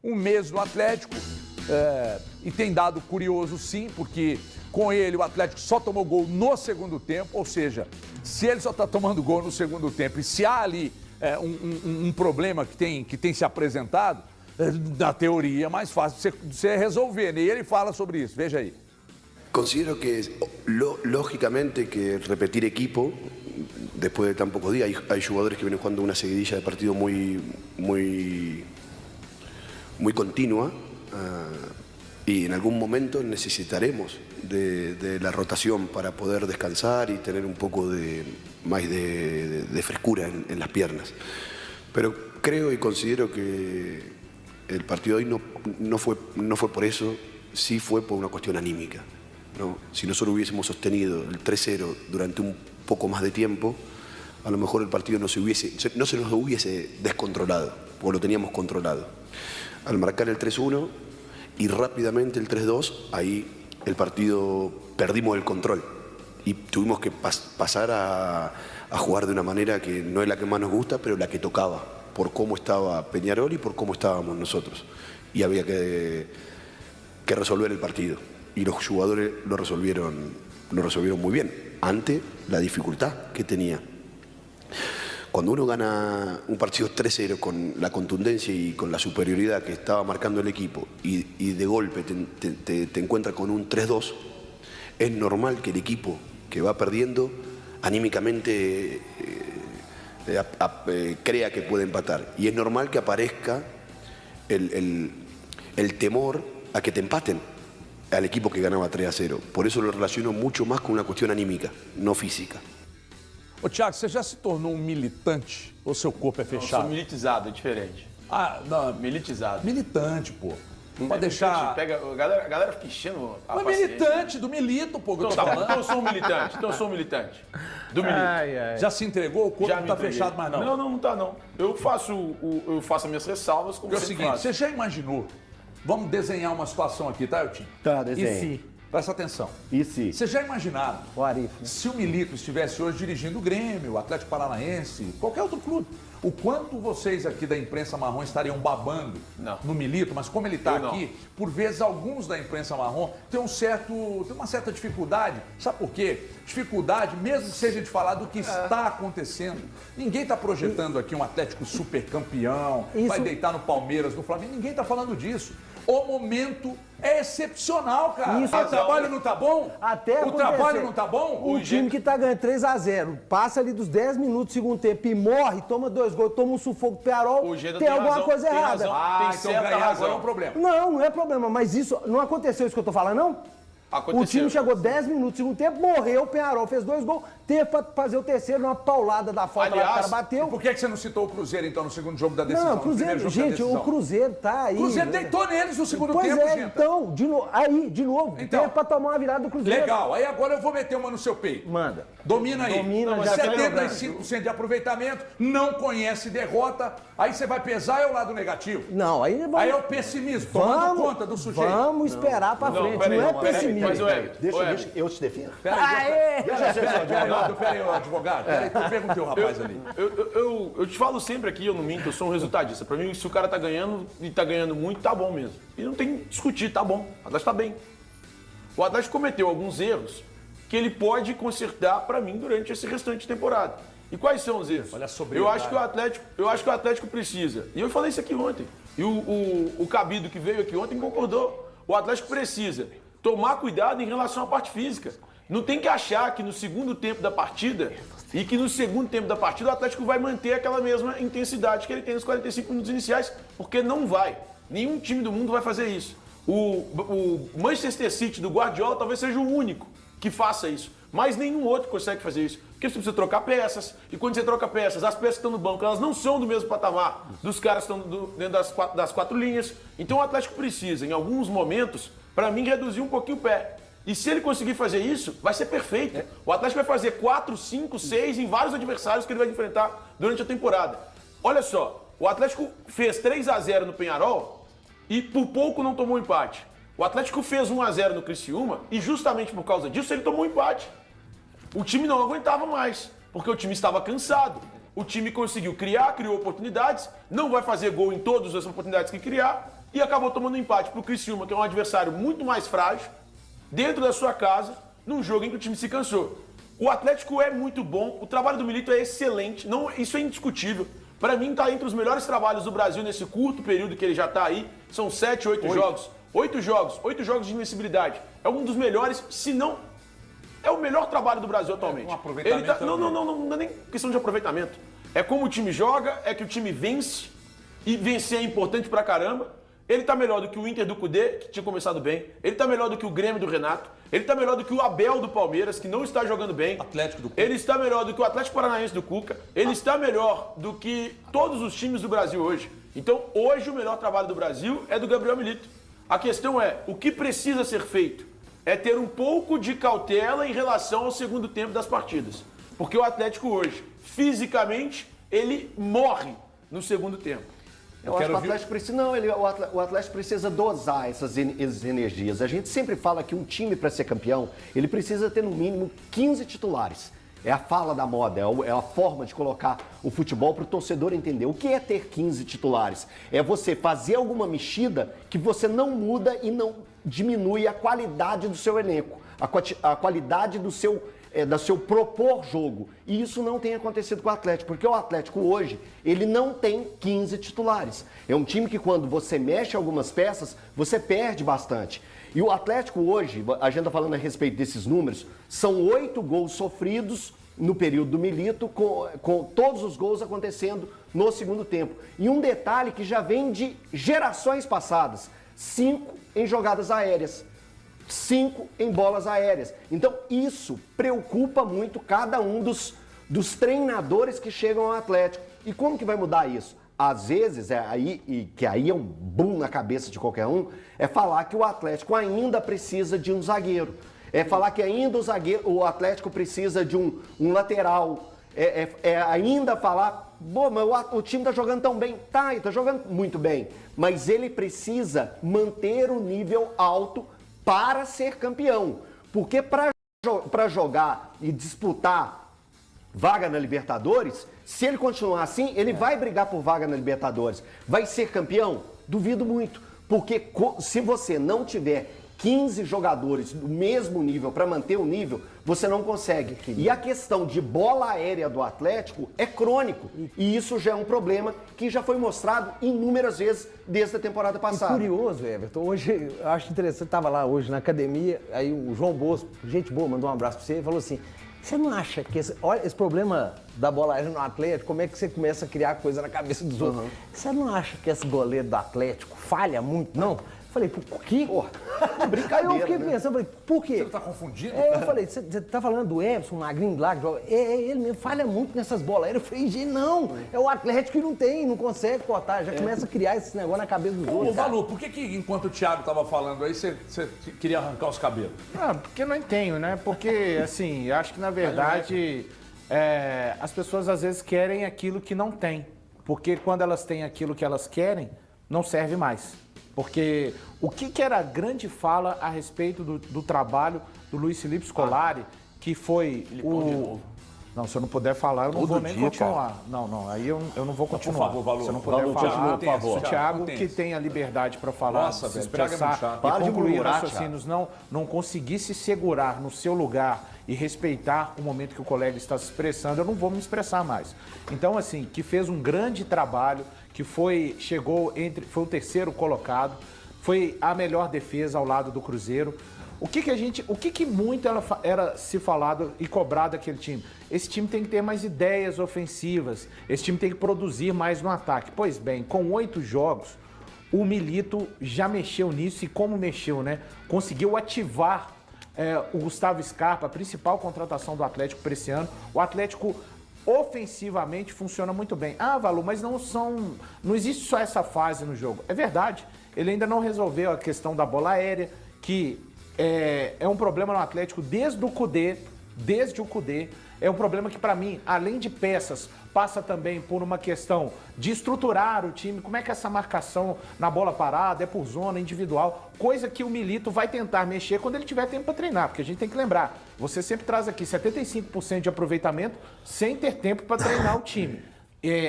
um mês no Atlético e tem dado curioso sim, porque com ele o Atlético só tomou gol no segundo tempo, ou seja, se ele só está tomando gol no segundo tempo e se há ali um problema que tem se apresentado, na teoria é mais fácil de você resolver, né? E ele fala sobre isso, veja aí. Considero que, lógicamente, que repetir equipo, después de tan pocos días, hay jugadores que vienen jugando una seguidilla de partido muy continua y en algún momento necesitaremos de la rotación para poder descansar y tener un poco más de frescura en las piernas. Pero creo y considero que el partido de hoy no fue por eso, sí fue por una cuestión anímica, ¿no? Si nosotros hubiésemos sostenido el 3-0 durante un poco más de tiempo, a lo mejor el partido no se nos hubiese descontrolado, porque lo teníamos controlado. Al marcar el 3-1 y rápidamente el 3-2, ahí el partido perdimos el control y tuvimos que pasar a jugar de una manera que no es la que más nos gusta, pero la que tocaba, por cómo estaba Peñarol y por cómo estábamos nosotros. Y había que resolver el partido. Y los jugadores lo resolvieron muy bien, ante la dificultad que tenía. Cuando uno gana un partido 3-0 con la contundencia y con la superioridad que estaba marcando el equipo y de golpe te encuentras con un 3-2, es normal que el equipo que va perdiendo anímicamente crea que puede empatar. Y es normal que aparezca el temor a que te empaten al equipo que ganaba 3-0. Por eso lo relaciono mucho más con una cuestión anímica, no física. Ô, Thiago, você já se tornou um militante ou seu corpo é fechado? Eu sou militizado, é diferente. Ah, não. Militizado. Militante, pô. Pode deixar... Pega, a galera fica enchendo a Mas paciência. militante, do milito, pô, que eu tô falando. Então eu sou um militante. Do milito. Já se entregou? O corpo Já não me tá entreguei. fechado mais não? Não tá não. Eu faço as minhas ressalvas como Porque é o sempre seguinte, faço. você já imaginou? Vamos desenhar uma situação aqui, tá, Eltinho? Tá, E desenha. se? Presta atenção. E se? Vocês já imaginaram O Arif, né? se o Milito estivesse hoje dirigindo o Grêmio, o Atlético Paranaense, qualquer outro clube, o quanto vocês aqui da imprensa marrom estariam babando no Milito, mas como ele está aqui, por vezes alguns da imprensa marrom têm uma certa dificuldade. Sabe por quê? Dificuldade, mesmo que seja de falar do que está acontecendo. Ninguém está projetando aqui um Atlético super campeão, vai deitar no Palmeiras, no Flamengo, ninguém está falando disso. O momento é excepcional, cara. Isso. O trabalho não tá bom? Até o trabalho não tá bom? O time que tá ganhando 3-0, passa ali dos 10 minutos do segundo tempo e morre, toma 2 gols, toma um sufoco do Pearol, tem alguma coisa errada. Então ganhar agora é um problema. Não é problema, mas isso não aconteceu isso que eu tô falando, não? Aconteceu. O time chegou 10 minutos do segundo tempo, morreu, o Peñarol fez 2 gols, teve pra fazer o terceiro numa paulada da falta lá que o cara bateu. Por que você não citou o Cruzeiro, então, no segundo jogo da decisão? Não, o Cruzeiro, gente, o Cruzeiro tá aí. O Cruzeiro deitou neles no segundo tempo, Pois é, gente. então, de novo, teve pra tomar uma virada do Cruzeiro. Legal, aí agora eu vou meter uma no seu peito. Manda. Domina aí. Domina, já 75% de aproveitamento, não conhece derrota, aí você vai pesar é o lado negativo. Não, aí vamos... Aí é o pessimismo, tomando conta do sujeito. Vamos esperar pra frente, não é pessimismo. Mas, Deixa, eu te defendo. Aê! Peraí, advogado. Peraí, eu perguntei o rapaz ali. Eu te falo sempre aqui, eu não minto, eu sou um resultadista. Pra mim, se o cara tá ganhando e tá ganhando muito, tá bom mesmo. E não tem que discutir, tá bom. O Atlético tá bem. O Atlético cometeu alguns erros que ele pode consertar pra mim durante esse restante de temporada. E quais são os erros? Olha a eu sobriedade. acho que o Atlético precisa. E eu falei isso aqui ontem. E o Cabido que veio aqui ontem concordou. O Atlético precisa tomar cuidado em relação à parte física. Não tem que achar que no segundo tempo da partida e que no segundo tempo da partida o Atlético vai manter aquela mesma intensidade que ele tem nos 45 minutos iniciais, porque não vai. Nenhum time do mundo vai fazer isso. O Manchester City do Guardiola talvez seja o único que faça isso, mas nenhum outro consegue fazer isso. Porque você precisa trocar peças, e quando você troca peças, as peças que estão no banco, elas não são do mesmo patamar dos caras que estão dentro das quatro linhas. Então o Atlético precisa, em alguns momentos, para mim, reduzir um pouquinho o pé. E se ele conseguir fazer isso, vai ser perfeito. O Atlético vai fazer 4, 5, 6 em vários adversários que ele vai enfrentar durante a temporada. Olha só, o Atlético fez 3-0 no Peñarol e por pouco não tomou empate. O Atlético fez 1-0 no Criciúma e justamente por causa disso ele tomou um empate. O time não aguentava mais, porque o time estava cansado. O time conseguiu criou oportunidades, não vai fazer gol em todas as oportunidades que criar e acabou tomando um empate pro Criciúma, que é um adversário muito mais frágil, dentro da sua casa, num jogo em que o time se cansou. O Atlético é muito bom, o trabalho do Milito é excelente, não, isso é indiscutível. Para mim, está entre os melhores trabalhos do Brasil nesse curto período que ele já está aí. São 7, 8 jogos. 8 jogos de invencibilidade. É um dos melhores, se não é o melhor trabalho do Brasil atualmente. Um aproveitamento não é nem questão de aproveitamento. É como o time joga, é que o time vence, e vencer é importante pra caramba. Ele tá melhor do que o Inter do Cudê, que tinha começado bem. Ele tá melhor do que o Grêmio do Renato. Ele tá melhor do que o Abel do Palmeiras, que não está jogando bem. Atlético do Cuca. Ele está melhor do que o Atlético Paranaense do Cuca. Ele está melhor do que todos os times do Brasil hoje. Então, hoje, o melhor trabalho do Brasil é do Gabriel Milito. A questão é, o que precisa ser feito é ter um pouco de cautela em relação ao segundo tempo das partidas. Porque o Atlético hoje, fisicamente, ele morre no segundo tempo. Eu acho que o Atlético precisa. Não, o Atlético precisa dosar essas energias. A gente sempre fala que um time, para ser campeão, ele precisa ter no mínimo 15 titulares. É a fala da moda, é a forma de colocar o futebol para o torcedor entender. O que é ter 15 titulares? É você fazer alguma mexida que você não muda e não diminui a qualidade do seu elenco, a qualidade do seu propor jogo. E isso não tem acontecido com o Atlético, porque o Atlético hoje, ele não tem 15 titulares. É um time que quando você mexe algumas peças, você perde bastante. E o Atlético hoje, a gente está falando a respeito desses números, são 8 gols sofridos no período do Milito, com todos os gols acontecendo no segundo tempo. E um detalhe que já vem de gerações passadas, 5 em jogadas aéreas. 5 em bolas aéreas. Então, isso preocupa muito cada um dos treinadores que chegam ao Atlético. E como que vai mudar isso? Às vezes, que aí é um boom na cabeça de qualquer um, é falar que o Atlético ainda precisa de um zagueiro. É falar que ainda o Atlético precisa de um lateral. Ainda falar, mas o time tá jogando tão bem. Tá jogando muito bem. Mas ele precisa manter o nível alto para ser campeão. Porque para jogar e disputar vaga na Libertadores, se ele continuar assim, ele vai brigar por vaga na Libertadores. Vai ser campeão? Duvido muito. Porque se você não tiver 15 jogadores do mesmo nível para manter o nível, você não consegue. E a questão de bola aérea do Atlético é crônico. E isso já é um problema que já foi mostrado inúmeras vezes desde a temporada passada. E curioso, Everton, hoje, eu acho interessante, estava lá hoje na academia, aí o João Bosco, gente boa, mandou um abraço para você e falou assim, você não acha que olha, esse problema da bola aérea no Atlético, como é que você começa a criar coisa na cabeça dos outros? Você não acha que esse goleiro do Atlético falha muito, não? Falei, por quê? Brincadeira, aí eu fiquei pensando, falei, por quê? Você não tá confundindo? Eu falei, você tá falando do Everson, o magrinho lá que joga? Ele mesmo falha muito nessas bolas aéreas. Eu falei, gente, não, é o Atlético que não consegue cortar, já começa a criar esse negócio na cabeça dos outros. Ô, Valu, por que enquanto o Thiago tava falando aí, você queria arrancar os cabelos? Porque não entendo, né? Porque, assim, acho que na verdade as pessoas às vezes querem aquilo que não tem. Porque quando elas têm aquilo que elas querem, não serve mais. Porque o que era a grande fala a respeito do trabalho do Luiz Felipe Scolari, que foi o... Não, se eu não puder falar, eu não vou nem continuar. Não, aí eu não vou continuar. Por favor, Valu. Se eu não puder falar, por favor. o Thiago, que tem a liberdade para falar, Nossa, se velho, expressar e concluir raciocínios, não conseguir se segurar no seu lugar e respeitar o momento que o colega está se expressando, eu não vou me expressar mais. Então, assim, que fez um grande trabalho, que foi o terceiro colocado, foi a melhor defesa ao lado do Cruzeiro. O que muito era se falado e cobrado daquele time? Esse time tem que ter mais ideias ofensivas, esse time tem que produzir mais no ataque. Pois bem, com 8 jogos, o Milito já mexeu nisso e como mexeu, né? Conseguiu ativar o Gustavo Scarpa, a principal contratação do Atlético para esse ano. O Atlético ofensivamente funciona muito bem. Valu, mas não existe só essa fase no jogo. É verdade, ele ainda não resolveu a questão da bola aérea, que é um problema no Atlético desde o Cudê. É um problema que, para mim, além de peças, passa também por uma questão de estruturar o time. Como é que essa marcação na bola parada é por zona individual? Coisa que o Milito vai tentar mexer quando ele tiver tempo para treinar. Porque a gente tem que lembrar, você sempre traz aqui 75% de aproveitamento sem ter tempo para treinar o time.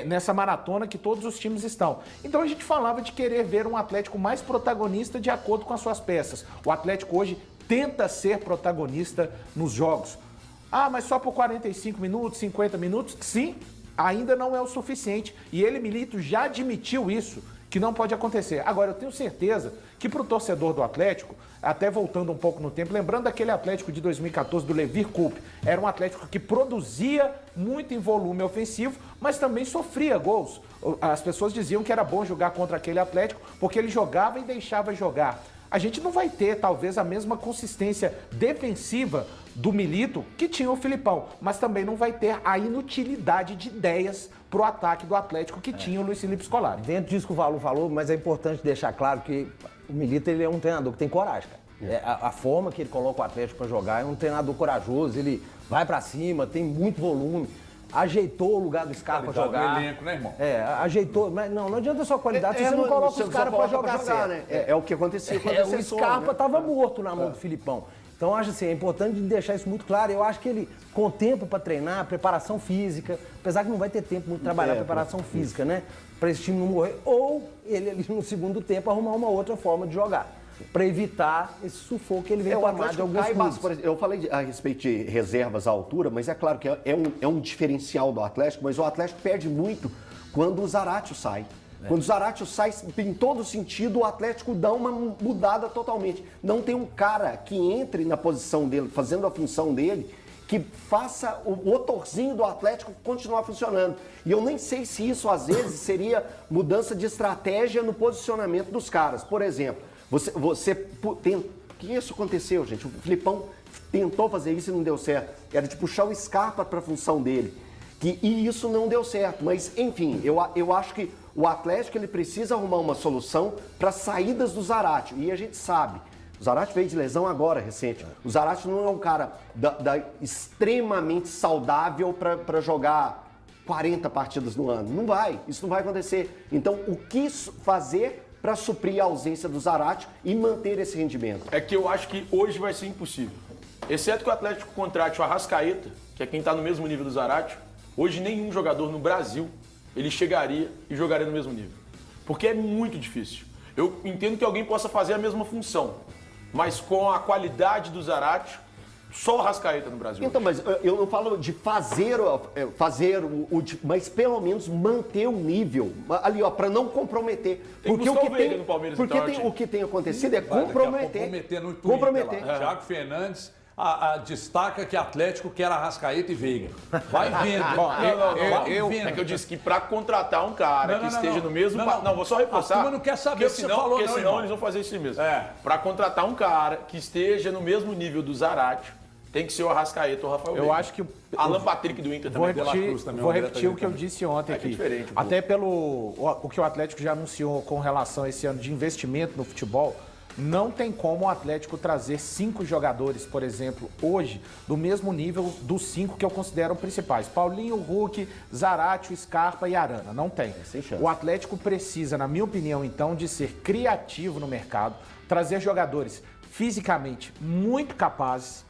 nessa maratona que todos os times estão. Então a gente falava de querer ver um Atlético mais protagonista de acordo com as suas peças. O Atlético hoje tenta ser protagonista nos jogos. Ah, mas só por 45 minutos, 50 minutos? Sim, ainda não é o suficiente. E ele, Milito, já admitiu isso, que não pode acontecer. Agora, eu tenho certeza que para o torcedor do Atlético, até voltando um pouco no tempo, lembrando daquele Atlético de 2014 do Levir Coupe, era um Atlético que produzia muito em volume ofensivo, mas também sofria gols. As pessoas diziam que era bom jogar contra aquele Atlético porque ele jogava e deixava jogar. A gente não vai ter, talvez, a mesma consistência defensiva do Milito que tinha o Filipão, mas também não vai ter a inutilidade de ideias pro ataque do Atlético que tinha o Luiz Felipe Scolari. Dentro disso que o Valu falou, mas é importante deixar claro que o Milito, ele é um treinador que tem coragem, cara. A forma que ele coloca o Atlético para jogar é um treinador corajoso, ele vai para cima, tem muito volume. Ajeitou o lugar do Scarpa para jogar. Do elenco, né, irmão? Ajeitou. Mas não adianta só qualidade, você não coloca os caras para jogar certo. Né? É o que acontecia quando o Scarpa estava morto na mão do Filipão. Então, acho assim, é importante deixar isso muito claro. Eu acho que ele, com tempo para treinar, preparação física, apesar que não vai ter tempo muito trabalhar preparação física, né? Para esse time não morrer. Ou ele ali no segundo tempo arrumar uma outra forma de jogar. Para evitar esse sufoco que ele vem tomar de alguns clubes. Eu falei a respeito de reservas à altura, mas é claro que é um diferencial do Atlético, mas o Atlético perde muito quando o Zaratio sai. Quando o Zaratio sai, em todo sentido, o Atlético dá uma mudada totalmente. Não tem um cara que entre na posição dele, fazendo a função dele, que faça o motorzinho do Atlético continuar funcionando. E eu nem sei se isso, às vezes, seria mudança de estratégia no posicionamento dos caras. Por exemplo, que isso aconteceu, gente? O Filipão tentou fazer isso e não deu certo. Era de puxar o Scarpa para a função dele. E isso não deu certo. Mas, enfim, eu acho que o Atlético ele precisa arrumar uma solução para saídas do Zaratio. E a gente sabe, o Zaratio veio de lesão agora, recente. O Zaratio não é um cara extremamente saudável para jogar 40 partidas no ano. Não vai, isso não vai acontecer. Então, o que fazer para suprir a ausência do Zaratio e manter esse rendimento? É que eu acho que hoje vai ser impossível. Exceto que o Atlético contrate o Arrascaeta, que é quem está no mesmo nível do Zaratio, hoje nenhum jogador no Brasil ele chegaria e jogaria no mesmo nível. Porque é muito difícil. Eu entendo que alguém possa fazer a mesma função, mas com a qualidade do Zaratio, só o Arrascaeta no Brasil. Então, mas eu não falo de fazer mas pelo menos manter o nível ali, ó, para não comprometer. Tem porque no Palmeiras, porque o que tem acontecido é comprometer. Comprometer. Thiago Fernandes destaca que Atlético quer Arrascaeta e Veiga. Vai vendo. É que eu disse que para contratar um cara que esteja no mesmo... Não, vou só reforçar. A turma não quer saber o que você falou, porque senão eles vão fazer isso mesmo. Para contratar um cara que esteja no mesmo nível do Zaratio, tem que ser o Arrascaeta ou o Rafael Veiga. Eu acho que Alan Patrick do Inter também. Vou repetir o que eu disse ontem aqui. Diferente, até pelo o que o Atlético já anunciou com relação a esse ano de investimento no futebol. Não tem como o Atlético trazer 5 jogadores, por exemplo, hoje, do mesmo nível dos 5 que eu considero principais. Paulinho, Hulk, Zaratio, Scarpa e Arana. Não tem. O Atlético precisa, na minha opinião, então, de ser criativo no mercado, trazer jogadores fisicamente muito capazes,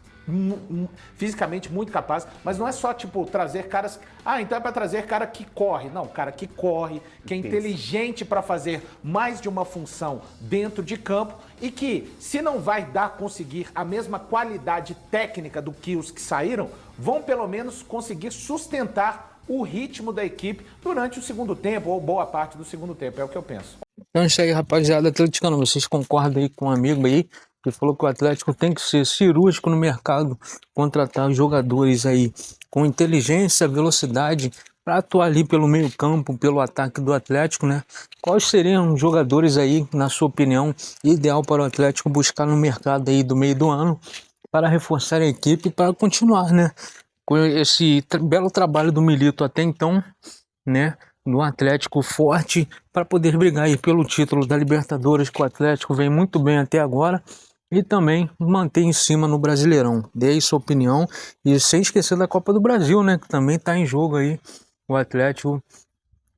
mas não é só, tipo, trazer caras... então é para trazer cara que corre. Não, cara que corre, que é inteligente para fazer mais de uma função dentro de campo e que, se não vai conseguir a mesma qualidade técnica do que os que saíram, vão pelo menos conseguir sustentar o ritmo da equipe durante o segundo tempo, ou boa parte do segundo tempo, é o que eu penso. Então é isso aí, rapaziada atleticano, vocês concordam aí com um amigo aí que falou que o Atlético tem que ser cirúrgico no mercado, contratar jogadores aí com inteligência, velocidade, para atuar ali pelo meio campo, pelo ataque do Atlético, né? Quais seriam os jogadores aí, na sua opinião, ideal para o Atlético buscar no mercado aí do meio do ano, para reforçar a equipe, para continuar, né? Com esse belo trabalho do Milito até então, né? No Atlético forte, para poder brigar aí pelo título da Libertadores, que o Atlético vem muito bem até agora, e também manter em cima no Brasileirão. Dê aí sua opinião e sem esquecer da Copa do Brasil, né, que também está em jogo aí, o Atlético,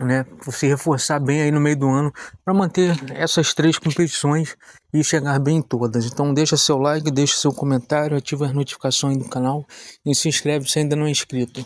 né, se reforçar bem aí no meio do ano para manter essas 3 competições e chegar bem em todas. Então deixa seu like, deixa seu comentário, ativa as notificações do canal e se inscreve se ainda não é inscrito.